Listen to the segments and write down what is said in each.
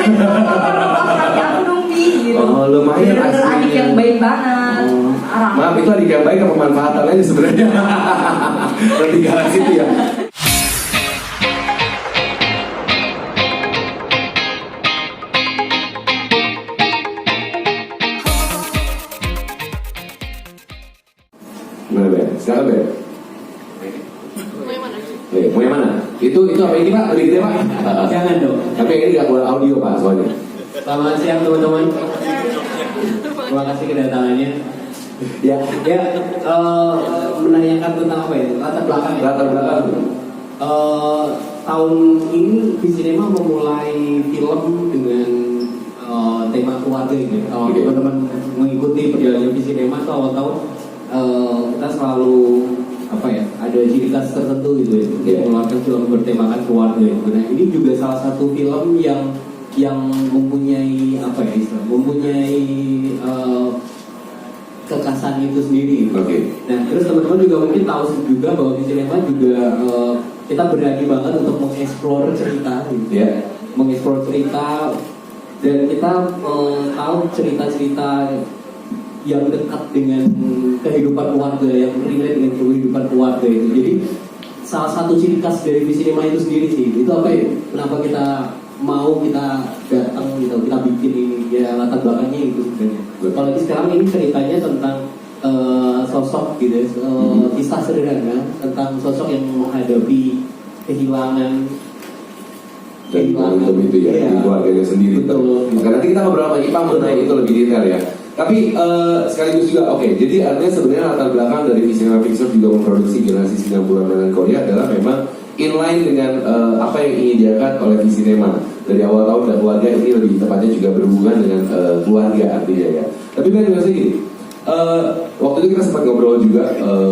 aku dong Pi gitu. Oh, lumayan bener-bener adik yang baik banget. Maaf, itu adik yang baik apa pemanfaatan aja sebenarnya. Lebih ke arah situ ya. Gimana Beb? Silakan Beb. Mau yang mana? Itu apa ini Pak? Lebih gede Pak? Jangan dong. Tapi ini nggak keluar audio Pak soalnya. Selamat siang teman-teman. Terima kasih kedatangannya. Ya, menanyakan tentang apa ya? Latar belakang. Latar belakang. Tahun ini Visinema memulai film dengan tema keluarga ini. Kalau teman-teman mengikuti perjalanan Visinema itu awal tahun kita selalu ada ciri khas tertentu gitu ya, mengeluarkan film bertemakan keluarga gitu. Nah ini juga salah satu film yang mempunyai mempunyai kekhasan itu sendiri. Nah terus teman-teman juga mungkin tahu juga bahwa di sinema juga kita berani banget untuk mengeksplor cerita gitu. Mengeksplor cerita dan kita tahu cerita-cerita yang dekat dengan kehidupan keluarga, yang relate dengan kehidupan keluarga itu. Jadi salah satu ciri khas dari Visinema itu sendiri sih. Itu apa ya? Kenapa kita mau kita datang gitu, kita bikin ini ya, latar belakangnya itu sebenarnya. Kalau sekarang ini ceritanya tentang sosok gitu, kisah sederhana tentang sosok yang menghadapi kehilangan itu ya, di keluarganya sendiri. Maka nanti kita ngobrol sama Ipang mengenai itu lebih detail ya. Tapi sekaligus juga jadi artinya sebenarnya latar belakang dari Visinema Pictures juga memproduksi Generasi 90-an Melankolia adalah memang inline dengan apa yang ingin diangkat oleh Visinema. Dari awal tahun dan keluarga ini lebih tepatnya juga berhubungan dengan keluarga artinya ya. Tapi kan juga gini, waktu itu kita sempat ngobrol juga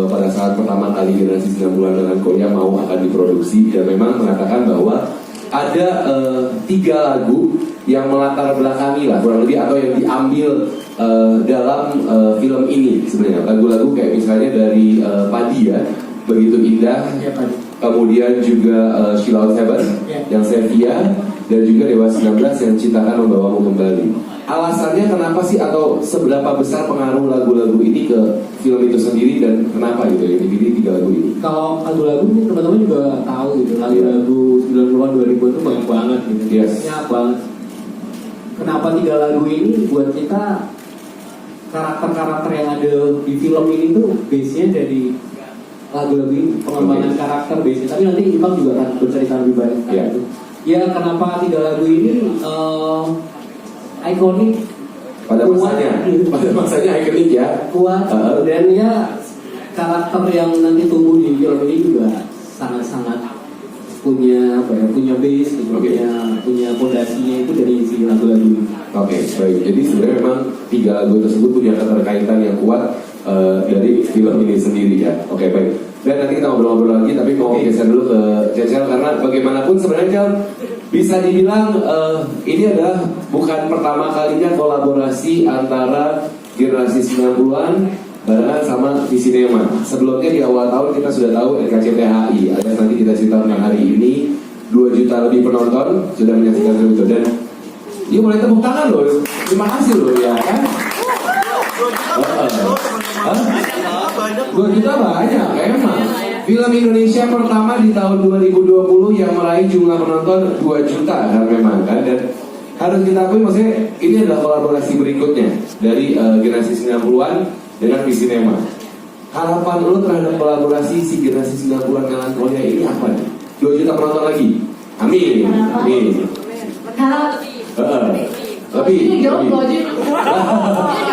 pada saat pertama kali Generasi 90-an Melankolia mau akan diproduksi dan memang mengatakan bahwa ada 3 lagu yang melatar belakangi lah kurang lebih atau yang diambil dalam film ini sebenarnya. Lagu-lagu kayak misalnya dari Padi ya, Begitu Indah ya, kemudian juga Sheila on Seven yang Sevia, dan juga Dewa 19 yang Cintakan Membawamu Kembali. Alasannya kenapa sih, atau seberapa besar pengaruh lagu-lagu ini ke film itu sendiri, dan kenapa gitu yang dipilih 3 lagu ini? Kalau lagu-lagu ini teman-teman juga tahu gitu, lagu-lagu 90-an 2000 itu banyak banget gitu. Banyak banget. Kenapa 3 lagu ini buat kita, karakter-karakter yang ada di film ini tuh base-nya dari lagu-lagu ini, pengembangan karakter base-nya. Tapi nanti Ipang juga akan bercerita lebih banyak gitu. Ya kenapa 3 lagu ini ikonik pada masanya ikonik ya, kuat, dan ya karakter yang nanti tumbuh di film ini juga sangat-sangat punya base gitu, punya fondasinya itu dari si lagu-lagu ini. Baik. Jadi sebenarnya memang 3 lagu tersebut punya keterkaitan yang kuat dari film ini sendiri ya. Baik. Dan nanti kita ngobrol-ngobrol lagi, tapi mau geser dulu ke Cecel karena bagaimanapun sebenarnya Cel bisa dibilang ini adalah bukan pertama kalinya kolaborasi antara Generasi 90-an barengan sama Visinema. Sebelumnya di awal tahun kita sudah tahu RKCTHI, alias nanti kita cerita tentang hari ini 2 juta lebih penonton sudah menyaksikan film itu, dan dia boleh tepuk tangan loh, terima kasih loh ya kan. 2 juta banyak emang. Film Indonesia pertama di tahun 2020 yang meraih jumlah penonton 2 juta kan memang kan. Dan harus kita akui maksudnya ini adalah kolaborasi berikutnya dari Generasi 90-an dengan Visinema. Harapan lo terhadap kolaborasi si Generasi 90-an Melankolia ini apa nih? 2 juta penonton lagi? Amin. Lebih jawab lo aja.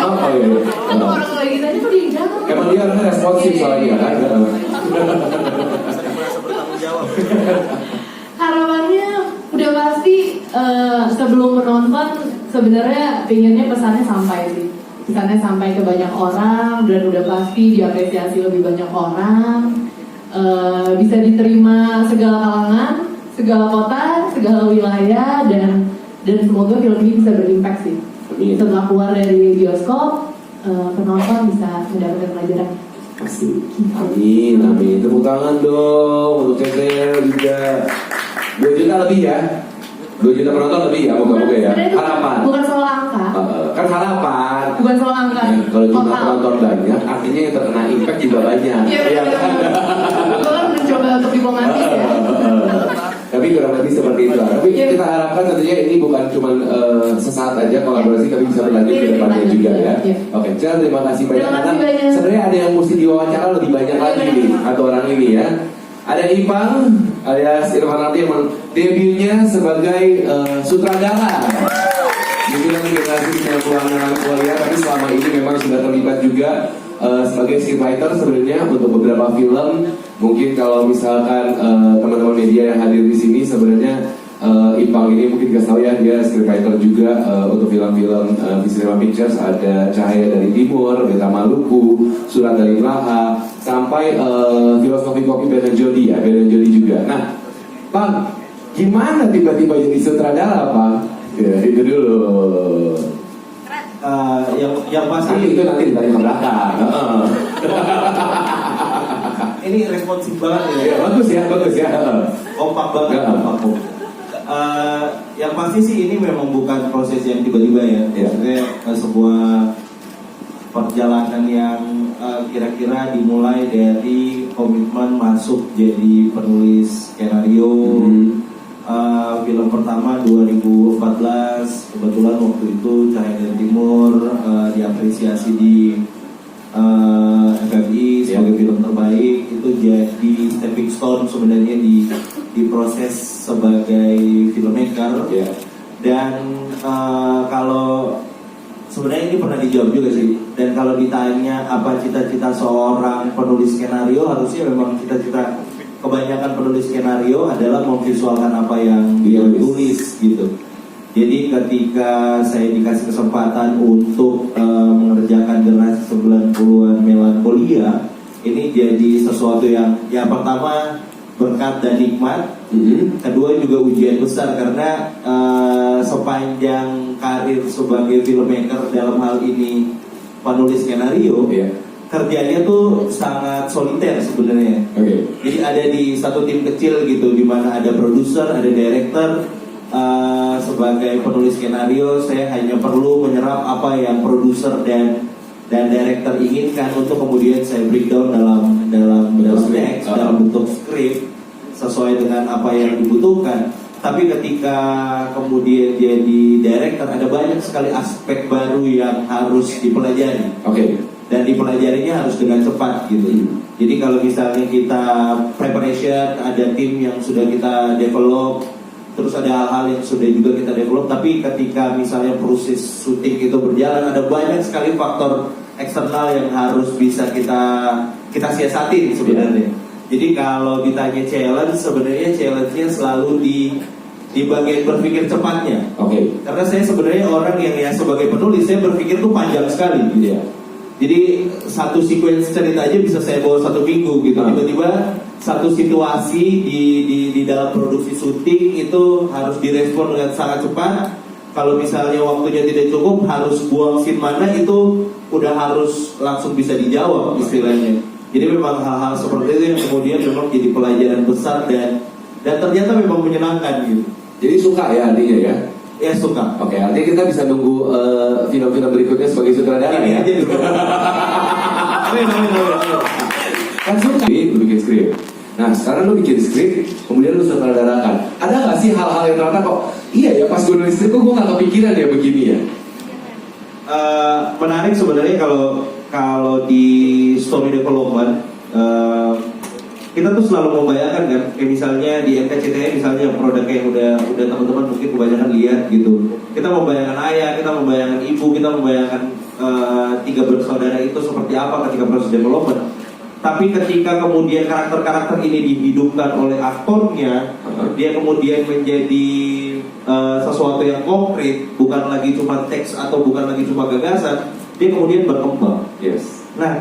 Apa ya? Orang lagi tadi tuh dia jawab. Emang dia harusnya responsif soalnya kan? Harapannya udah pasti sebelum menonton sebenarnya pengennya pesannya sampai sih. Pesannya sampai ke banyak orang dan udah pasti diapresiasi lebih banyak orang. Bisa diterima segala kalangan, segala kota, segala wilayah, dan semoga film ini bisa berimpact sih. Setelah keluar dari bioskop, penonton bisa mendapatkan pelajaran. Pasti. Amin. Tepuk tangan dong untuk Cecel juga. 2 juta lebih ya. 2 juta penonton lebih ya, moga-moga ya. harapkan tentunya ini bukan cuma sesaat aja kolaborasi, tapi bisa berlanjut ke depannya juga ya. Oke, Cel, terima kasih banyak. Karena sebenarnya ada yang mesti diwawancara lebih banyak lagi nih, atau orang ini ya. Ada Ipang alias Irfanarti yang debutnya sebagai sutradara. Mungkin nanti generasi yang pulang kuliah, tapi selama ini memang sudah terlibat juga sebagai screenwriter sebenarnya untuk beberapa film. Mungkin kalau misalkan teman-teman media yang hadir di sini sebenarnya Ipang ini mungkin gak tahu ya, dia screenwriter juga untuk film-film Visinema Pictures. Ada Cahaya dari Timur, Beta Maluku, Surat dari Praha, sampai Filosofi Kopi Ben Jody ya, Ben Jody juga. Nah, Bang, gimana tiba-tiba jadi sutradara, Bang? Ya, itu dulu. Yang pasti itu nanti ditanya ke belakang. Ini responsif banget Ya, ya. bagus ya. Kompak banget. Yang pasti sih ini memang bukan proses yang tiba-tiba ya. Maksudnya sebuah perjalanan yang kira-kira dimulai dari komitmen masuk jadi penulis skenario. Film pertama 2014, kebetulan waktu itu Cahaya dari Timur diapresiasi di FFI sebagai film terbaik. Itu jadi stepping stone sebenarnya di proses sebagai filmmaker. Dan kalau sebenarnya ini pernah dijawab juga sih. Dan kalau ditanya apa cita-cita seorang penulis skenario, harusnya memang cita-cita kebanyakan penulis skenario adalah memvisualkan apa yang dia tulis gitu. Jadi ketika saya dikasih kesempatan untuk mengerjakan generasi 90-an Melankolia, ini jadi sesuatu yang pertama berkat dan nikmat, kedua juga ujian besar karena sepanjang karir sebagai filmmaker dalam hal ini penulis skenario, kerjanya tuh sangat soliter sebenarnya. Jadi ada di satu tim kecil gitu, di mana ada produser, ada director. Sebagai penulis skenario, saya hanya perlu menyerap apa yang produser dan director inginkan untuk kemudian saya breakdown dalam teks, dalam bentuk skrip sesuai dengan apa yang dibutuhkan. Tapi ketika kemudian jadi director, ada banyak sekali aspek baru yang harus dipelajari. Dan dipelajarinya harus dengan cepat gitu. Jadi kalau misalnya kita preparation, ada tim yang sudah kita develop, terus ada hal-hal yang sudah juga kita develop, tapi ketika misalnya proses syuting itu berjalan, ada banyak sekali faktor eksternal yang harus bisa kita siasatin sebenarnya. Jadi kalau ditanya challenge, sebenarnya challenge-nya selalu di bagian berpikir cepatnya. Karena saya sebenarnya orang yang sebagai penulis, saya berpikir tuh panjang sekali gitu. Jadi satu sequence cerita aja bisa saya bawa 1 minggu gitu. Tiba-tiba satu situasi di dalam produksi syuting itu harus direspon dengan sangat cepat. Kalau misalnya waktunya tidak cukup, harus buang scene mana, itu udah harus langsung bisa dijawab istilahnya. Jadi memang hal-hal seperti itu yang kemudian memang jadi pelajaran besar dan ternyata memang menyenangkan gitu. Jadi suka ya artinya ya? Ya suka. Artinya kita bisa nunggu film-film berikutnya sebagai sutradara ya? Amin. Kan suka lu bikin skrip. Nah sekarang lu bikin skrip, kemudian lu sutradarakan. Ada gak sih hal-hal yang ternyata kok iya ya pas gue nulis skrip kok gue gak kepikiran ya begini ya? Menarik sebenarnya kalau di story development, kita tuh selalu membayangkan kan, kayak misalnya di NKCTI misalnya produknya yang udah teman-teman mungkin kebanyakan lihat gitu. Kita membayangkan ayah, kita membayangkan ibu, kita membayangkan 3 bersaudara itu seperti apa ketika proses development. Tapi ketika kemudian karakter-karakter ini dihidupkan oleh aktornya, dia kemudian menjadi sesuatu yang konkret, bukan lagi cuma teks atau bukan lagi cuma gagasan, dia kemudian berkembang. Nah,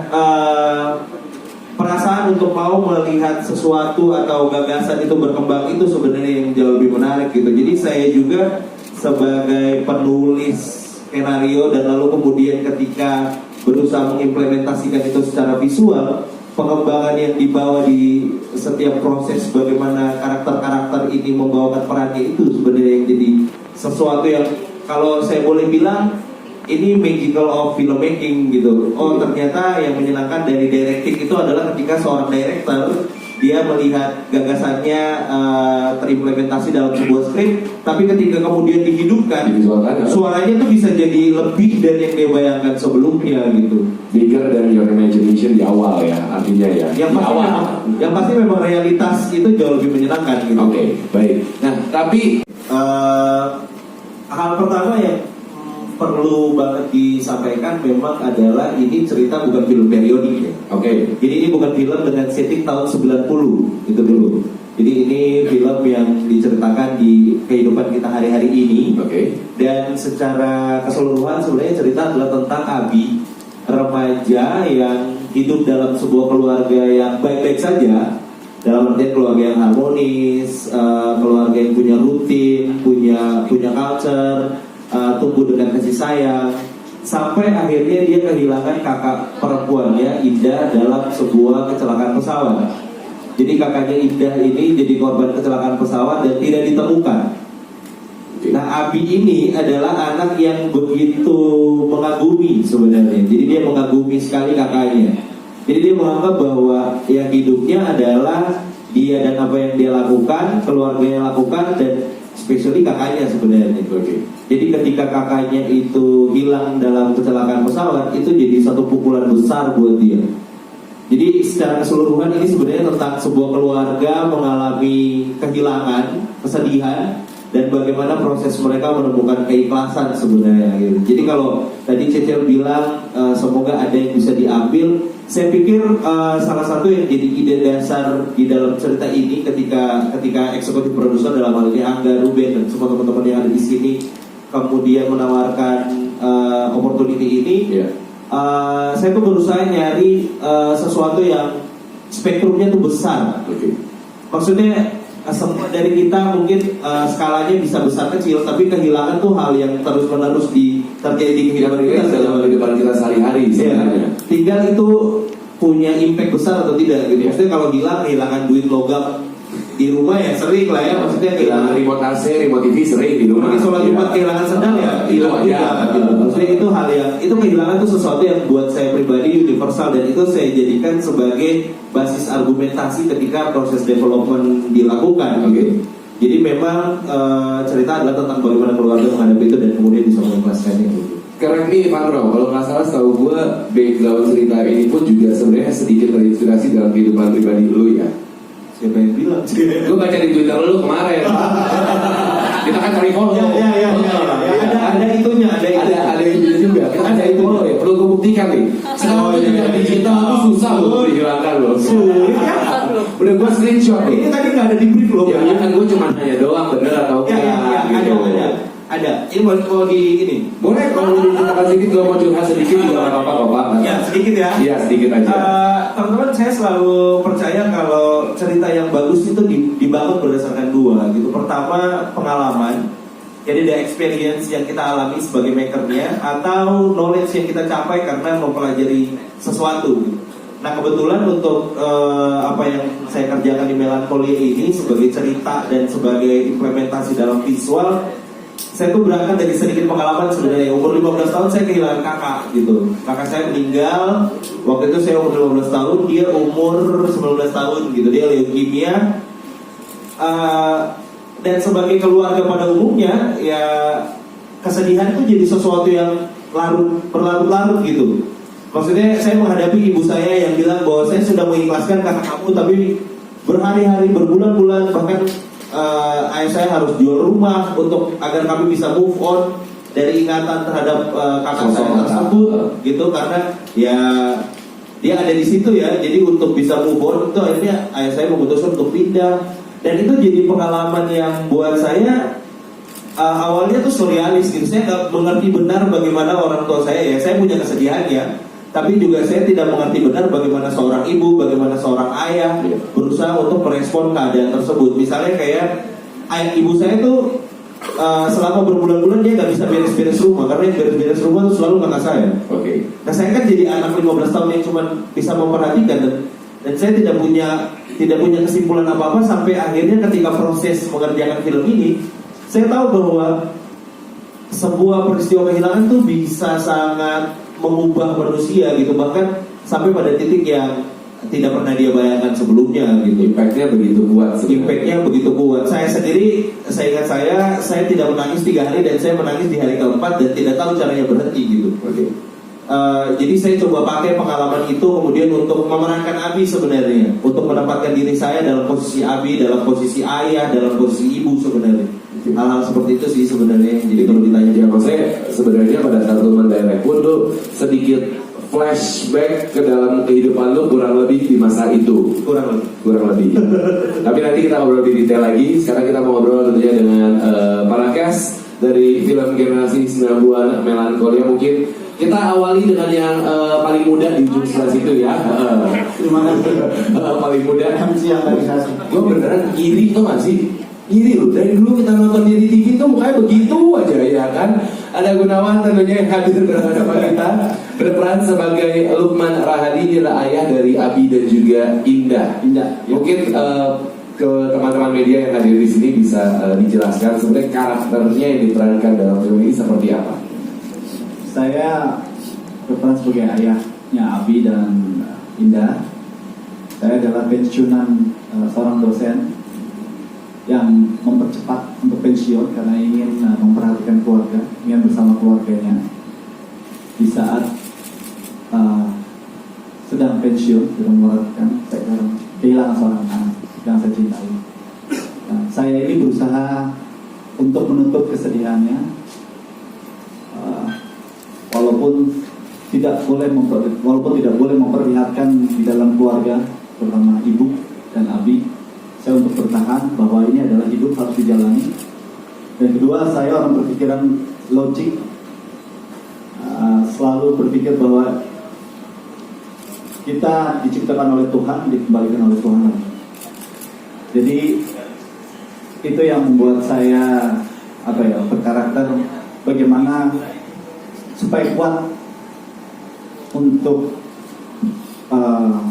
perasaan untuk mau melihat sesuatu atau gagasan itu berkembang itu sebenarnya yang jauh lebih menarik gitu. Jadi saya juga sebagai penulis skenario dan lalu kemudian ketika berusaha mengimplementasikan itu secara visual, pengembangan yang dibawa di setiap proses bagaimana karakter-karakter ini membawakan perannya itu sebenarnya yang jadi sesuatu yang kalau saya boleh bilang ini magical of filmmaking gitu. Oh ternyata yang menyenangkan dari directing itu adalah ketika seorang director dia melihat gagasannya terimplementasi dalam sebuah skrip, tapi ketika kemudian dihidupkan, suaranya tuh bisa jadi lebih dari yang dia bayangkan sebelumnya gitu. Bigger than your imagination di awal ya, artinya ya. Yang pasti memang realitas itu jauh lebih menyenangkan gitu. Oke, baik. Nah, tapi hal pertama yang perlu banget disampaikan memang adalah ini cerita bukan film periodik ya. Oke. Jadi ini bukan film dengan setting tahun 90 itu dulu. Jadi ini film yang diceritakan di kehidupan kita hari-hari ini. Oke. Dan secara keseluruhan sebenarnya cerita adalah tentang Abi, remaja yang hidup dalam sebuah keluarga yang baik-baik saja. Dalam artian keluarga yang harmonis, keluarga yang punya rutin, punya culture, tumbuh dengan kasih sayang, sampai akhirnya dia kehilangan kakak perempuannya Indah dalam sebuah kecelakaan pesawat. Jadi kakaknya Indah ini jadi korban kecelakaan pesawat dan tidak ditemukan. Nah, Abi ini adalah anak yang begitu mengagumi sebenarnya. Jadi dia mengagumi sekali kakaknya. Jadi dia menganggap bahwa yang hidupnya adalah dia dan apa yang dia lakukan, keluarganya lakukan, dan especially kakaknya sebenarnya. Jadi ketika kakaknya itu hilang dalam kecelakaan pesawat, itu jadi satu pukulan besar buat dia. Jadi secara keseluruhan ini sebenarnya tentang sebuah keluarga mengalami kehilangan, kesedihan, dan bagaimana proses mereka menemukan keikhlasan sebenarnya gitu. Jadi kalau tadi Cecil bilang semoga ada yang bisa diambil, saya pikir salah satu yang jadi ide dasar di dalam cerita ini ketika eksekutif produser dalam hal ini Angga, Ruben, dan semua teman-teman yang ada di sini kemudian menawarkan opportunity ini, saya tuh berusaha nyari sesuatu yang spektrumnya tuh besar. Maksudnya semua dari kita mungkin skalanya bisa besar kecil, tapi kehilangan tuh hal yang terus menerus terjadi di kehidupan kita dalam kehidupan kita sehari-hari sebenarnya. Tinggal itu punya impact besar atau tidak gitu. Maksudnya kalau kehilangan duit logam di rumah ya sering lah ya, maksudnya kehilangan remote AC, remote TV sering di rumah. Pergi sholat Jumat kehilangan sendal ya hilang juga gitu. Maksudnya itu hal yang itu kehilangan itu sesuatu yang buat saya pribadi universal, dan itu saya jadikan sebagai basis argumentasi ketika proses development dilakukan gitu. Jadi memang cerita adalah tentang bagaimana keluarga menghadapi itu dan kemudian bisa mengikhlaskannya gitu. Correct me if I'm wrong, kalau nggak salah setahu gue background cerita ini pun juga sebenarnya sedikit terinspirasi dalam kehidupan pribadi lu ya. Siapa yang bilang? Gue baca di Twitter lu kemarin. Kita kan cari follow. Ya. Ada itunya, ada itu juga. Kita kan cari follow ya. Perlu gue buktikan nih. Sekarang digital itu susah loh dihilangkan loh. Sulit ya. Udah gue screenshot nih. Ini tadi nggak ada di brief loh. Ya kan gue cuma nanya doang bener atau enggak. Ada. Ini mau di ini. Boleh kalau diceritakan sedikit, kalau mau curhat sedikit juga nggak apa-apa. Ya sedikit ya. Iya sedikit aja. Teman-teman, saya selalu percaya kalau cerita yang bagus itu dibangun berdasarkan dua gitu. Pertama pengalaman, jadi the experience yang kita alami sebagai makernya, atau knowledge yang kita capai karena mempelajari sesuatu gitu. Nah kebetulan untuk apa yang saya kerjakan di Melancholia ini sebagai cerita dan sebagai implementasi dalam visual, saya tuh berangkat dari sedikit pengalaman sebenarnya. Umur 15 tahun saya kehilangan kakak gitu. Kakak saya meninggal. Waktu itu saya umur 15 tahun, dia umur 19 tahun gitu. Dia leukemia. Dan sebagai keluarga pada umumnya, ya kesedihan itu jadi sesuatu yang berlarut-larut gitu. Maksudnya saya menghadapi ibu saya yang bilang bahwa saya sudah mengikhlaskan kakak kamu, tapi berhari-hari, berbulan-bulan, bahkan ayah saya harus jual rumah untuk agar kami bisa move on dari ingatan terhadap kakak saya tersebut gitu, karena ya dia ada di situ ya. Jadi untuk bisa move on itu akhirnya ayah saya memutuskan untuk pindah, dan itu jadi pengalaman yang buat saya awalnya tuh surrealis gitu. Saya nggak mengerti benar bagaimana orang tua saya, ya saya punya kesedihan ya, tapi juga saya tidak mengerti benar bagaimana seorang ibu, bagaimana seorang ayah berusaha untuk merespon keadaan tersebut. Misalnya kayak ibu saya tuh selama berbulan-bulan dia nggak bisa beres-beres rumah, karena yang beres-beres rumah itu selalu kakak saya. Nah saya kan jadi anak 15 tahun yang cuma bisa memperhatikan, dan saya tidak punya kesimpulan apa-apa sampai akhirnya ketika proses mengerjakan film ini, saya tahu bahwa sebuah peristiwa kehilangan tuh bisa sangat mengubah manusia gitu, bahkan sampai pada titik yang tidak pernah dia bayangkan sebelumnya gitu. Impactnya begitu kuat. Impactnya begitu kuat. Saya sendiri, saya ingat saya tidak menangis 3 hari dan saya menangis di hari keempat dan tidak tahu caranya berhenti gitu. Oke. Jadi saya coba pakai pengalaman itu kemudian untuk memerankan Abi sebenarnya, untuk menempatkan diri saya dalam posisi Abi, dalam posisi ayah, dalam posisi ibu sebenarnya. Hal-hal seperti itu sih sebenarnya. Jadi kalau ditanya Ya maksudnya sebenarnya pada saat lu mendirect pun lu sedikit flashback ke dalam kehidupan lu kurang lebih di masa itu. kurang Kurang lebih. lebih. Tapi nanti kita ngobrol lebih detail lagi. Sekarang kita mau ngobrol tentunya dengan para cast dari film generasi 90-an Melancholia. Mungkin kita awali dengan yang paling muda di ujung sebelah situ ya. Terima kasih. Paling muda. Siang dari saya. Gue beneran iri tuh gak sih? Iri loh, dari dulu kita nonton dia di TV tuh mukanya begitu aja ya kan. Ada Gunawan tentunya yang hadir bersama kita, berperan sebagai Lukman Rahadi, dia adalah ayah dari Abi dan juga Indah. Mungkin ke teman-teman media yang hadir di sini bisa dijelaskan sebenarnya karakternya yang diperankan dalam film ini seperti apa? Saya berperan sebagai ayahnya Abi dan Indah. Saya adalah pensiunan seorang dosen yang mempercepat untuk pensiun karena ingin memperhatikan keluarga, ingin bersama keluarganya di saat sedang pensiun, sedang memperhatikan saya kehilangan seorang anak yang saya cintai. Saya ini berusaha untuk menutup kesedihannya, walaupun tidak boleh memperlihatkan di dalam keluarga, terutama ibu dan Abi. Saya untuk bertahan bahwa ini adalah hidup harus dijalani. Dan kedua, saya orang berpikiran logik, selalu berpikir bahwa kita diciptakan oleh Tuhan, dikembalikan oleh Tuhan. Jadi itu yang membuat saya berkarakter bagaimana supaya kuat untuk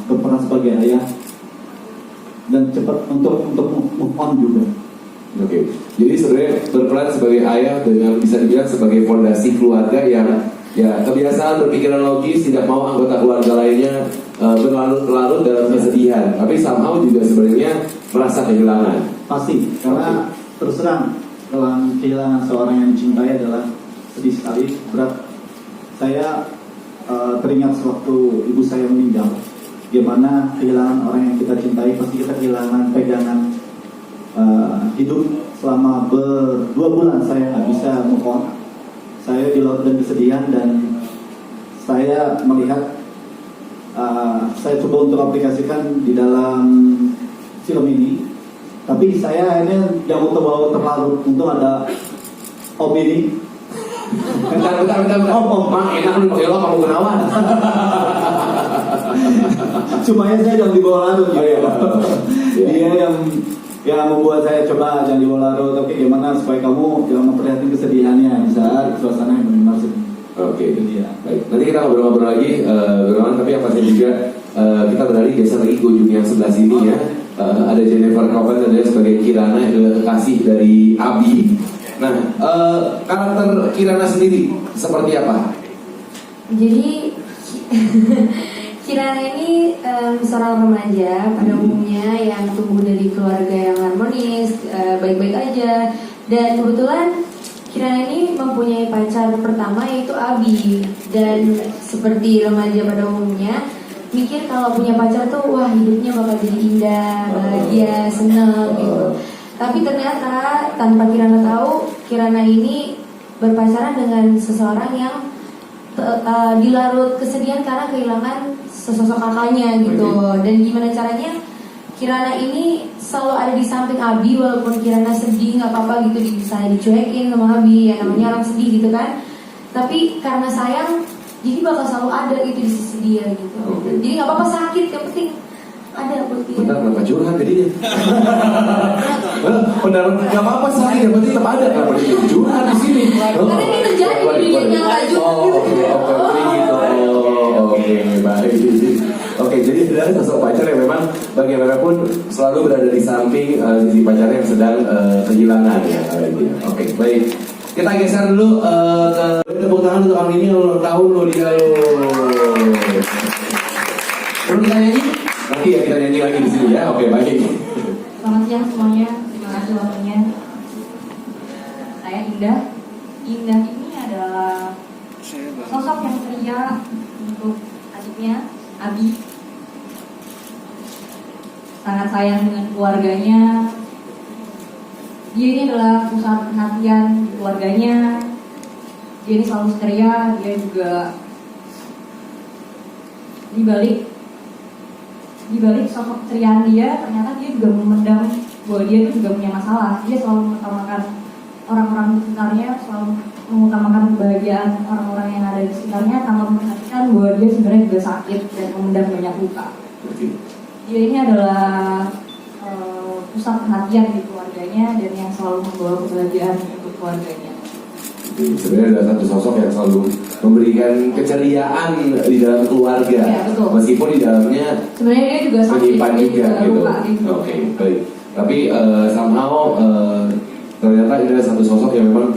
berperan sebagai ayah dan cepat untuk move on juga. Oke, jadi sebenarnya berperan sebagai ayah dengan bisa dibilang sebagai fondasi keluarga yang ya kebiasaan berpikiran logis, tidak mau anggota keluarga lainnya berlarut-larut dalam kesedihan, tapi somehow juga sebenarnya merasa kehilangan. Pasti, karena terus terang kehilangan seorang yang dicintai adalah sedih sekali, berat. Saya teringat sewaktu ibu saya meninggal. Bagaimana kehilangan orang yang kita cintai, pasti kita kehilangan pegangan hidup. Selama 2 bulan saya nggak bisa move on. Saya di laut dan kesedihan, dan saya melihat saya coba untuk aplikasikan di dalam film ini. Tapi saya akhirnya yang terbawa terlalu. Untung ada Om ini. Bentar. Om, enak nih pakai lo kamu Gunawan. Supaya saya jangan dibawa larut gitu. Dia yang membuat saya coba jangan dibawa larut. Tapi gimana supaya kamu jangan memperlihatkan kesedihannya di saat suasana yang benar sedih. Oke, baik. Nanti kita ngobrol-ngobrol lagi, Gunawan. Tapi yang pasti juga kita beralih geser lagi ke ujung yang sebelah sini ya. Ada Jennifer Copen sebagai Kirana yang adalah kekasih dari Abi. Nah, karakter Kirana sendiri seperti apa? Jadi Kirana ini seorang remaja pada umumnya yang tumbuh dari keluarga yang harmonis, baik-baik aja. Dan kebetulan Kirana ini mempunyai pacar pertama yaitu Abi. Dan seperti remaja pada umumnya, mikir kalau punya pacar tuh wah hidupnya bakal jadi indah, bahagia, seneng gitu. Tapi ternyata tanpa Kirana tahu, Kirana ini berpacaran dengan seseorang yang dilarut kesedihan karena kehilangan sesosok kakaknya gitu. Dan gimana caranya Kirana ini selalu ada di samping Abi, walaupun Kirana sedih nggak apa-apa gitu, bisa dicuekin sama Abi, ya namanya orang sedih gitu kan. Tapi karena sayang, jadi bakal selalu ada gitu di sisi dia gitu. Jadi nggak apa-apa sakit, yang penting ada buat dia. Bentar, kenapa curhat jadinya? Benar, nggak apa-apa sakit, yang penting tetap ada. Kenapa dia curhat di sini? Karena ini terjadi di dunia nyata juga. Oke, baik. Oke, jadi ada sosok pacar yang memang bagaimanapun selalu berada di samping sisi pacarnya yang sedang kehilangan ya. Oke, baik. Kita geser dulu ke tepuk tangan untuk tahun ini ulang tahun lo dia lo. Belum kita nyanyi? lagi ya, kita nyanyi lagi di sini ya. Oke, baik. Selamat siang semuanya, terima kasih waktunya. Saya Indah. Indah ini adalah sosok yang ceria untuk adiknya, Abi. Sangat sayang dengan keluarganya. Dia ini adalah pusat perhatian keluarganya. Dia ini selalu ceria, dia juga di balik sosok keceriaan dia, ternyata dia juga memendam bahwa dia itu juga punya masalah. Dia selalu mengutamakan orang-orang di sekitarnya, selalu mengutamakan kebahagiaan orang-orang yang ada di sekitarnya tanpa memperhatikan bahwa dia sebenarnya juga sakit dan memendam banyak luka. Dia ini adalah pusat perhatian di keluarganya dan yang selalu membawa kebahagiaan untuk keluarganya. Sebenarnya ada satu sosok yang selalu memberikan keceriaan di dalam keluarga, ya, betul. Meskipun di dalamnya sebenarnya dia juga sakit, menyimpan dia juga gitu. luka, gitu. Oke, baik. Tapi somehow ternyata ini adalah satu sosok yang memang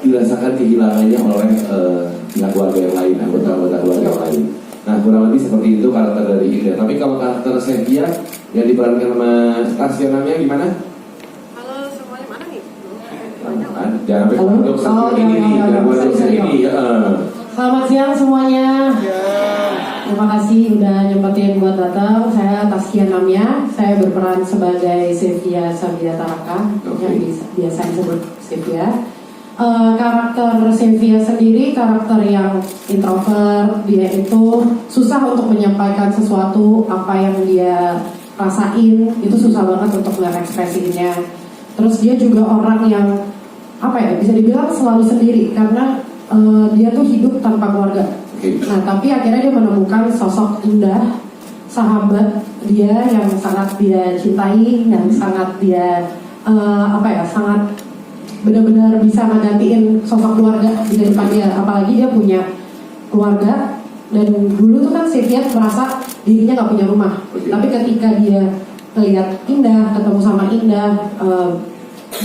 dirasakan kehilangannya oleh pihak keluarga yang lain, anggota keluarga yang lain. Nah, kurang lebih seperti itu karakter dari Indah. Tapi kalau karakter Sevia yang diperankan sama Tasya, namanya gimana? Halo semuanya, mana nih? Jangan sampai Halo? buat ini nih, jangan buat ini ya. Selamat siang semuanya. Terima kasih udah nyempetin buat datang. Saya Taskia Namya. Saya berperan sebagai Sevia Sabia Taraka, yang biasa disebut Sevia. Karakter Sevia sendiri karakter yang introvert. Dia itu susah untuk menyampaikan sesuatu, apa yang dia rasain itu susah banget untuk mengekspresinya. Terus dia juga orang yang bisa dibilang selalu sendiri karena dia tuh hidup tanpa keluarga. Nah, tapi akhirnya dia menemukan sosok Indah, sahabat dia yang sangat dia cintai, yang sangat dia sangat benar-benar bisa menggantiin sosok keluarga di depan dia. Apalagi dia punya keluarga, dan dulu tuh kan Sevia merasa dirinya nggak punya rumah. Tapi ketika dia melihat Indah, ketemu sama Indah,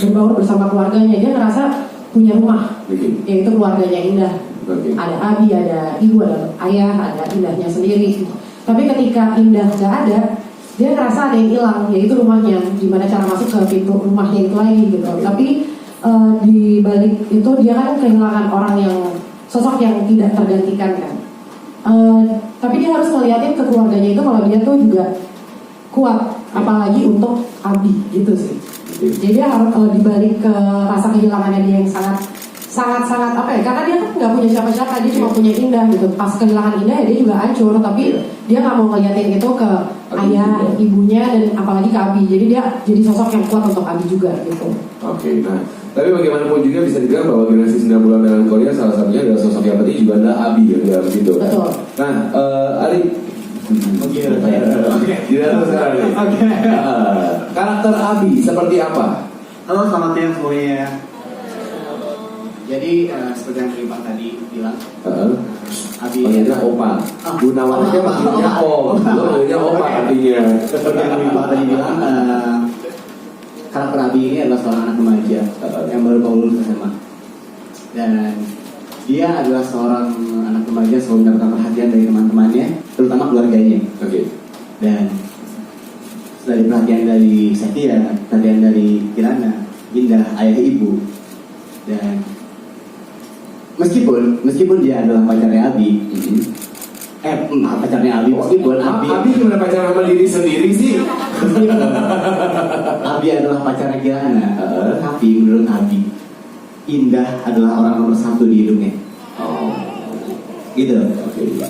berbaur bersama keluarganya, dia ngerasa punya rumah, yaitu keluarganya Indah. Ada Abi, ada ibu, ada ayah, ada Indahnya sendiri. Tapi ketika Indah nggak ada, dia ngerasa ada yang hilang, yaitu rumahnya. Gimana cara masuk ke pintu rumahnya itu lagi gitu. Tapi di balik itu dia kan kehilangan orang yang sosok yang tidak tergantikan kan. Tapi dia harus ngeliatin ke keluarganya itu kalau dia tuh juga kuat, apalagi untuk Abi gitu sih. Jadi dia harus dibalik ke rasa kehilangannya dia yang sangat karena dia kan nggak punya siapa-siapa, dia cuma punya Indah gitu. Pas kehilangan Indah ya dia juga hancur, tapi dia nggak mau ngeliatin itu ke ayah, ibunya, dan apalagi ke Abi. Jadi dia jadi sosok yang kuat untuk Abi juga gitu. Oke, nah tapi bagaimanapun juga bisa dibilang bahwa generasi 90-an melankolia salah satunya adalah sosok yang penting juga adalah Abi ya, di dalam situ. Betul. Nah, Ari, karakter Abi seperti apa? Halo, selamat siang semuanya. Jadi seperti yang Pak tadi bilang, Abi panggilnya Opa, Gunawan aja panggilnya Om, lo panggilnya Opa artinya. Seperti yang Pak tadi bilang, karakter Abi ini adalah seorang anak remaja yang baru lulus SMA, dan dia adalah seorang anak remaja selalu mendapatkan perhatian dari teman-temannya, terutama keluarganya. Dan dari perhatian dari Sevia, perhatian dari Kirana, Indah, ayah ibu, dan meskipun dia adalah pacarnya Abi, pacarnya Abi, meskipun Abi gimana pacaran sama diri sendiri sih? Abi adalah pacarnya Kirana, tapi menurut Abi, Indah adalah orang nomor satu di hidupnya. Gitu.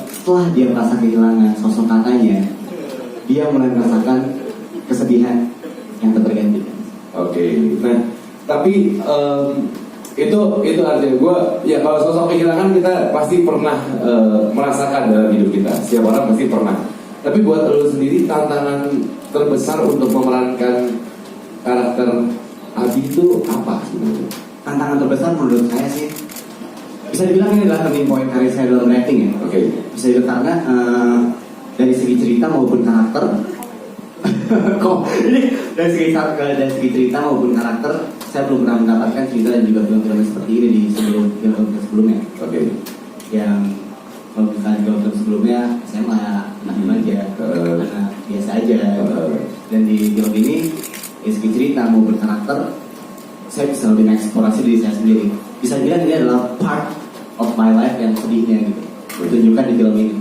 Setelah dia merasa kehilangan sosok kakaknya, dia mulai merasakan kesedihan yang tak tergantikan. Nah, tapi itu artinya gue ya, kalau sosok kehilangan kita pasti pernah merasakan dalam hidup kita. Setiap orang pasti pernah. Tapi buat lo sendiri, tantangan terbesar untuk memerankan karakter Abi itu apa sebenarnya? Tantangan terbesar menurut saya sih, bisa dibilang ini adalah turning point karir saya dalam acting ya. Bisa dibilang karena dari segi cerita maupun karakter dari segi cerita maupun karakter, saya belum pernah mendapatkan cerita dan juga film-film seperti ini di film-film sebelumnya. Yang kalau misalnya film sebelumnya SMA, anak remaja, anak karakter, saya bisa lebih mengeksplorasi diri saya sendiri. Bisa bilang ini adalah part of my life yang sedihnya gitu, ditunjukkan di film ini.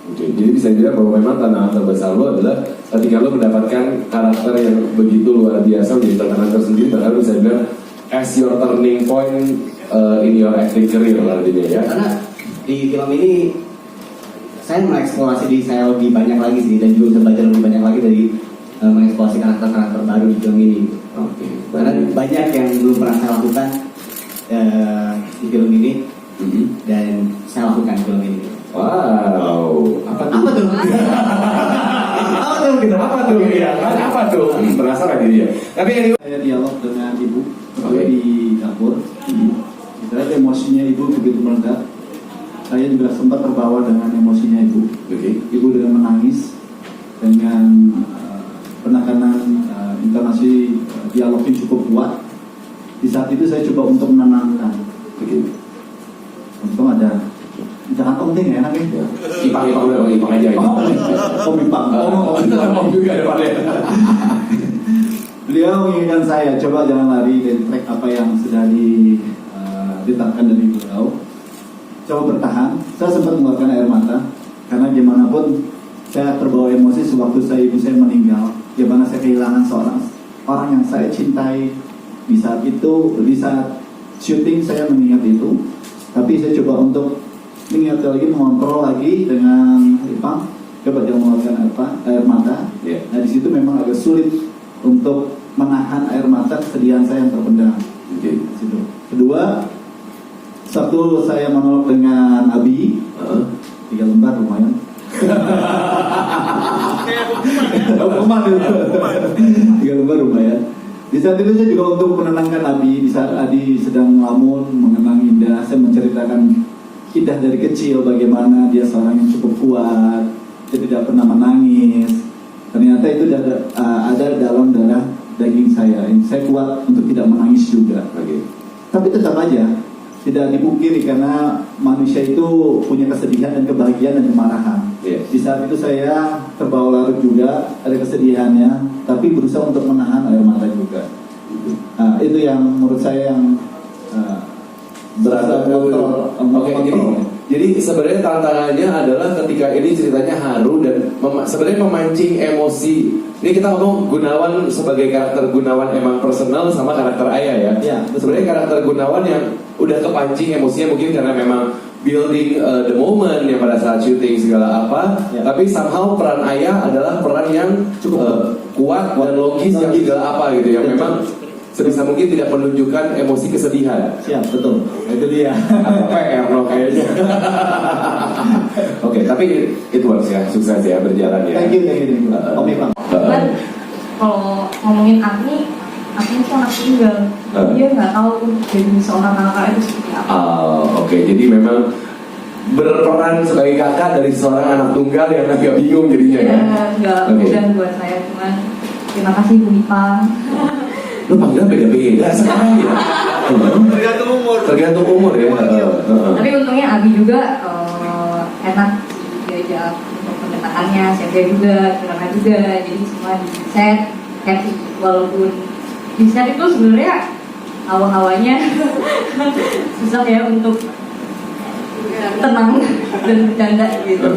Oke, jadi bisa dibilang bahwa memang tantangan terbesar lo adalah ketika lo mendapatkan karakter yang begitu luar biasa menjadi tantangan tersendiri, bahkan lo bisa bilang as your turning point in your acting career lah ya. Karena di film ini saya mengeksplorasi diri saya lebih banyak lagi sih, dan juga bisa belajar lebih banyak lagi dari mengeksplorasi karakter-karakter baru di film ini. Oke. Karena banyak yang belum pernah saya lakukan di film ini, dan saya lakukan di film ini. Wow. Apa tuh? Apa tuh? Apa tuh? Ya, apa tuh? Penasaran jadi ya. Tapi anyway. Saya dialog dengan ibu Oke. di dapur. Saya emosinya ibu begitu meledak. Saya juga sempat terbawa dengan emosinya ibu. Oke. Ibu dengan menangis, dengan penekanan intonasi dialognya cukup kuat. Di saat itu saya coba untuk menenangkan. Oke. Untung ada. Jangan penting ya, enak ya. Ipang aja. Ipang juga depannya. Beliau menginginkan saya coba jangan lari dari track apa yang sudah ditetapkan dari beliau. Coba bertahan. Saya sempat mengeluarkan air mata karena gimana pun saya terbawa emosi sewaktu ibu saya meninggal. Gimana saya kehilangan seorang orang yang saya cintai. Di saat itu, di saat syuting saya mengingat itu. Tapi saya coba untuk mengingat lagi, mengontrol lagi dengan Ipang. Coba jangan mengeluarkan air mata. Yeah. Nah di situ memang agak sulit untuk menahan air mata kesedihan saya yang terpendam. Oke. Situ. Kedua, satu saya monolog dengan Abi, 3 lembar lumayan. Hukuman itu. 3 lembar lumayan. Di saat itu saya juga untuk menenangkan Abi. Di saat Adi sedang melamun, mengenang Indah, saya menceritakan Indah dari kecil bagaimana dia seorang yang cukup kuat, dia tidak pernah menangis. Ternyata itu ada dalam darah daging saya. Saya kuat untuk tidak menangis juga. Oke. Tapi tetap aja tidak dipungkiri karena manusia itu punya kesedihan dan kebahagiaan dan kemarahan. Yeah. Di saat itu saya terbawa larut juga, ada kesedihannya, tapi berusaha untuk menahan air mata juga. Nah, itu yang menurut saya yang berasa kontrol. Oke, jadi sebenarnya tantangannya adalah ketika ini ceritanya haru dan sebenarnya memancing emosi. Ini kita ngomong Gunawan sebagai karakter Gunawan emang personal sama karakter Ayah ya. Ya, sebenarnya karakter Gunawan yang udah kepancing emosinya mungkin karena memang building the moment yang pada saat syuting segala apa. Ya. Tapi somehow peran Ayah adalah peran yang cukup kuat dan logis yang segala apa gitu yang memang sebisa mungkin tidak menunjukkan emosi kesedihan. Siap, betul. Itu dia. PR loh kayaknya. Oke, tapi itu harus ya sukses ya berjalan ya. Thank you. Oke, Bang. Kan kalau ngomongin Agni itu anak tunggal. Dia nggak tahu jadi seorang kakak itu seperti apa. Oke, jadi memang berperan sebagai kakak dari seorang anak tunggal yang agak bingung jadinya ya. Nggak mudah buat saya, cuman terima kasih Bu Ipang. Lu panggilnya beda-beda sekarang ya. Tergantung umur ya. Tapi untungnya Abi juga enak diajak untuk pendekatannya, saya juga, Kirana juga, jadi semua di set happy walaupun di set itu sebenarnya hawa-hawanya susah ya untuk tenang dan bercanda gitu.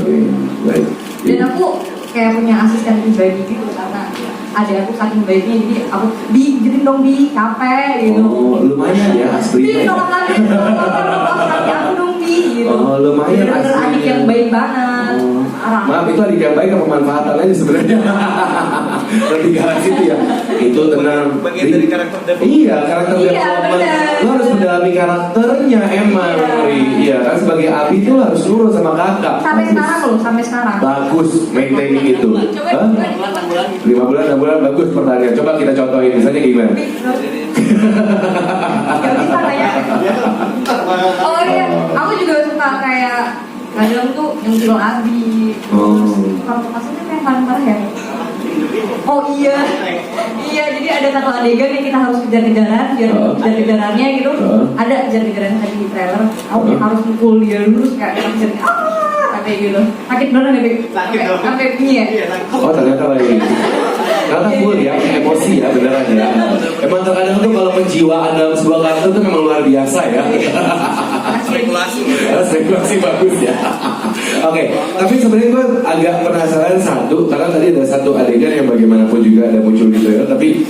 Baik. Dan aku kayak punya asisten pribadi gitu karena ada aku saking baiknya, jadi aku gituin dong capek gitu. Oh, lumayan ya aslinya. Tolong kaki aku dong gitu. Oh, lumayan bener-bener aslinya. adik yang baik banget. Maaf, itu adik yang baik apa manfaatan aja sebenarnya. Lebih ke arah situ ya. Itu tenang. Bagian dari karakter development. Iya, karakter Iya, development. benar. Lo harus mendalami karakternya emang. Iya, kan sebagai Abi tuh lo harus nurut sama kakak. Sampai sekarang loh, sampai sekarang. Bagus maintaining itu. Hah? 5 bulan, 6 bulan bagus pertanyaan. Coba kita contohin, misalnya gimana? Gak bisa kayak. Oh iya, aku juga suka kayak kadang tuh yang kilo Abi. Kalau maksudnya kayak paling parah ya. Oh iya, jadi ada satu adegan yang kita harus kejar-kejaran, biar kejar-kejarannya gitu. Ada kejar-kejaran tadi di trailer. Aku harus mukul dia dulu kayak kejar kayak gitu. Sakit beneran ya, Sakit dong. sampai bunyi ya. Oh ternyata lagi. Karena full ya, emosi ya beneran ya. Emang terkadang tuh kalau penjiwaan dalam sebuah karakter tuh memang luar biasa ya. Spekulasi bagus ya. Oke, tapi sebenarnya gue agak penasaran satu, karena tadi ada satu adegan yang bagaimanapun juga ada muncul di trailer, tapi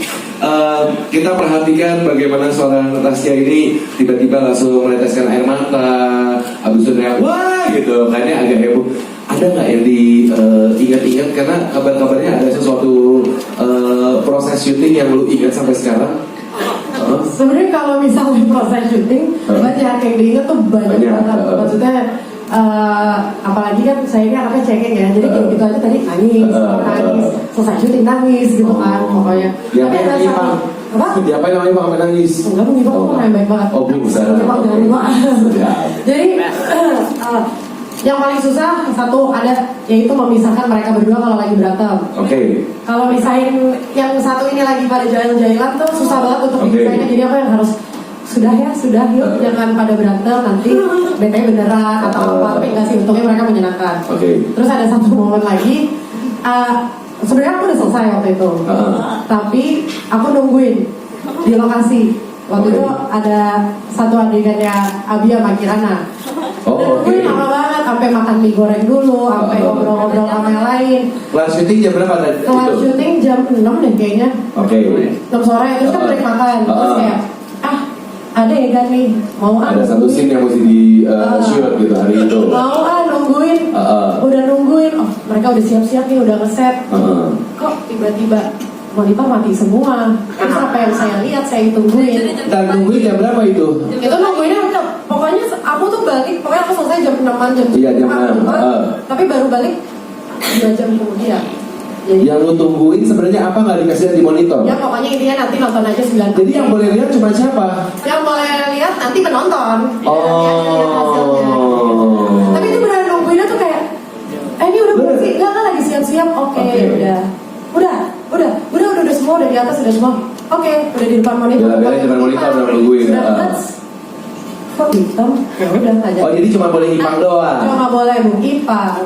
kita perhatikan bagaimana seorang Tasya ini tiba-tiba langsung meneteskan air mata, habis itu teriak wah gitu, kayaknya agak heboh. Ada nggak yang diingat-ingat karena kabar-kabarnya ada sesuatu proses syuting yang lu ingat sampai sekarang? Sebenarnya kalau misalnya proses syuting banyak yang diingat tuh banyak banget. Maksudnya apalagi kan saya ini anaknya cengeng ya, jadi kayak gitu aja tadi nangis, selesai syuting nangis gitu kan pokoknya. Tapi ada satu apa? Diapain namanya Bang sampai nangis? Enggak, Bang Ipang kok baik banget. Oh, bisa. Jangan lupa. Jadi yang paling susah satu ada yaitu memisahkan mereka berdua kalau lagi berantem. Oke. Kalau misahin yang satu ini lagi pada jalan-jalan tuh susah banget untuk misahinnya. Jadi apa yang harus sudah yuk jangan pada berantem nanti bete beneran atau apa, tapi enggak sih, untungnya mereka menyenangkan. Terus ada satu momen lagi, sebenarnya aku udah selesai waktu itu, tapi aku nungguin di lokasi. Waktu itu ada satu adegannya Abi sama Kirana. Nungguin lama banget, sampai makan mie goreng dulu, sampai ngobrol-ngobrol sama yang lain. Kelas syuting jam berapa tadi? Kelas syuting jam 6 deh kayaknya. 6 sore, terus kan break makan. Terus kayak ada ya kan nih, mau ada satu scene yang mesti di shoot gitu hari itu. Mau nungguin, udah nungguin, mereka udah siap-siap nih, udah ngeset. Kok tiba-tiba monitor mati semua. Terus apa yang saya lihat, saya tungguin. Dan nungguin jam berapa itu? Itu nungguinnya udah, pokoknya aku tuh balik, pokoknya aku selesai jam 6-an, jam 6. Tapi baru balik 2 jam kemudian. Jadi, yang lu tungguin sebenarnya apa nggak dikasih di monitor? Ya pokoknya intinya nanti nonton aja 9. Jadi yang boleh lihat cuma siapa? Yang boleh lihat nanti penonton. Oh. Tapi itu beneran nungguinnya tuh kayak, ini udah bersih, enggak kan lagi siap-siap, oke, udah semua, udah di atas, udah semua, oke, udah di depan monitor. Udah di depan monitor udah nungguin. Kok hitam? Ya udah aja. Oh jadi cuma boleh Ipang doang? Cuma boleh Bung Ipang,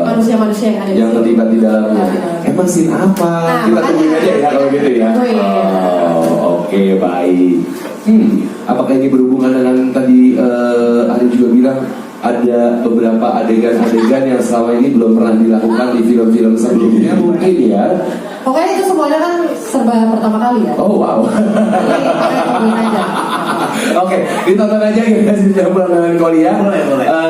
manusia-manusia yang ada di yang terlibat di dalamnya. Emang scene apa? Kita tungguin aja ya kalau gitu ya. Oke, baik. Apakah ini berhubungan dengan tadi ada juga bilang ada beberapa adegan-adegan yang selama ini belum pernah dilakukan di film-film sebelumnya mungkin ya? Pokoknya itu semuanya kan serba pertama kali ya. Oh wow. Oke, ditonton aja ya, Sintia Pulang dengan Kolia. Boleh.